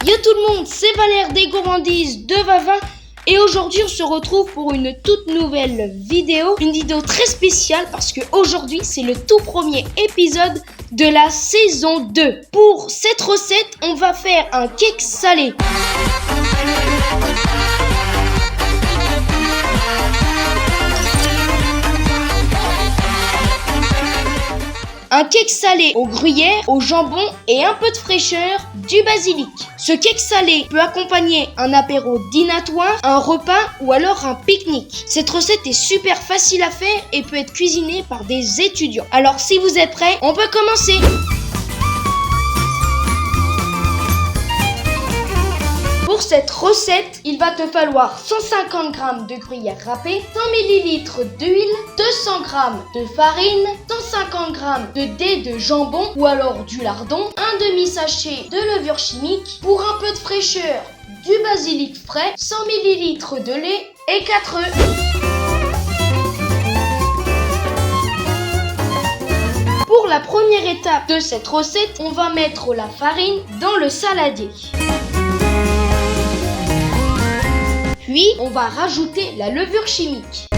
Yo tout le monde, c'est Valère des gourmandises de Vavin et aujourd'hui on se retrouve pour une toute nouvelle vidéo, une vidéo très spéciale parce que aujourd'hui c'est le tout premier épisode de la saison 2. Pour cette recette, on va faire un cake salé. Un cake salé au gruyère, au jambon et un peu de fraîcheur, du basilic. Ce cake salé peut accompagner un apéro dînatoire, un repas ou alors un pique-nique. Cette recette est super facile à faire et peut être cuisinée par des étudiants. Alors si vous êtes prêts, on peut commencer. Pour cette recette, il va te falloir 150 g de gruyère râpée, 100 ml d'huile, 200 g de farine, 150 g de dés de jambon ou alors du lardon, un demi-sachet de levure chimique, pour un peu de fraîcheur, du basilic frais, 100 ml de lait et 4 œufs. Pour la première étape de cette recette, on va mettre la farine dans le saladier. Puis, on va rajouter la levure chimique.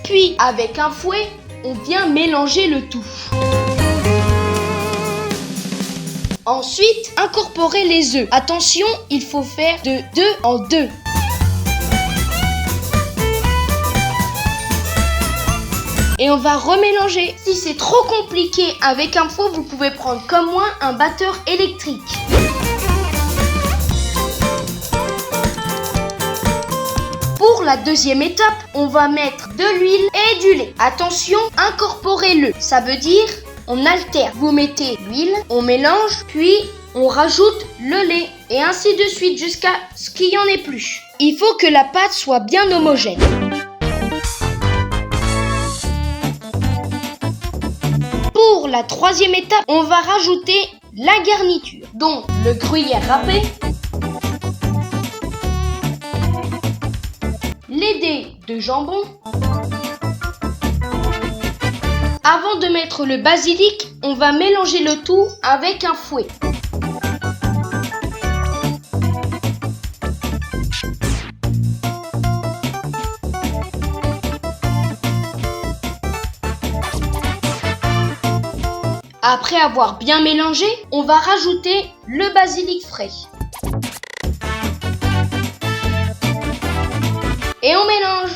Puis, avec un fouet, on vient mélanger le tout. Ensuite, incorporer les œufs. Attention, il faut faire de 2 en 2. Et on va remélanger. Si c'est trop compliqué avec un fouet, vous pouvez prendre comme moi un batteur électrique. Pour la deuxième étape, on va mettre de l'huile et du lait. Attention, incorporez-le. Ça veut dire, on alterne. Vous mettez l'huile, on mélange, puis on rajoute le lait. Et ainsi de suite jusqu'à ce qu'il n'y en ait plus. Il faut que la pâte soit bien homogène. Pour la troisième étape, on va rajouter la garniture. Donc, le gruyère râpé, les dés de jambon. Avant de mettre le basilic, on va mélanger le tout avec un fouet. Après avoir bien mélangé, on va rajouter le basilic frais. Et on mélange.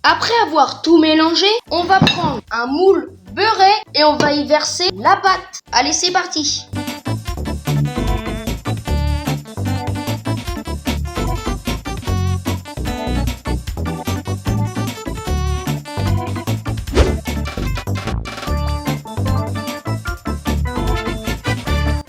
Après avoir tout mélangé, on va prendre un moule beurré et on va y verser la pâte. Allez, c'est parti.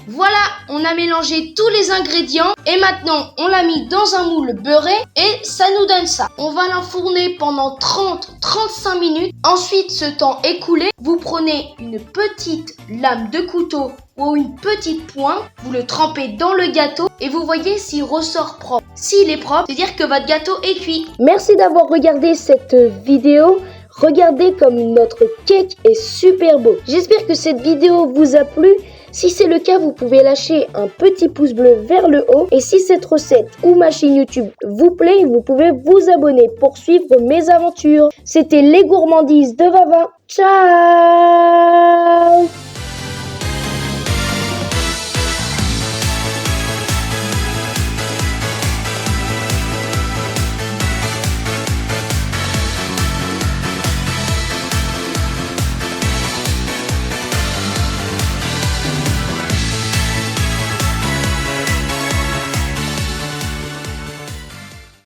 Voilà, on a mélangé tous les ingrédients et maintenant on l'a mis dans un moule beurré et ça nous donne ça. On va l'enfourner pendant 30-35 minutes. Ensuite, ce temps écoulé, vous prenez une petite lame de couteau ou une petite pointe, vous le trempez dans le gâteau et vous voyez s'il ressort propre. S'il est propre, c'est-à-dire que votre gâteau est cuit. Merci d'avoir regardé cette vidéo. Regardez comme notre cake est super beau. J'espère que cette vidéo vous a plu. Si c'est le cas, vous pouvez lâcher un petit pouce bleu vers le haut. Et si cette recette ou ma chaîne YouTube vous plaît, vous pouvez vous abonner pour suivre mes aventures. C'était les gourmandises de Vavin. Ciao!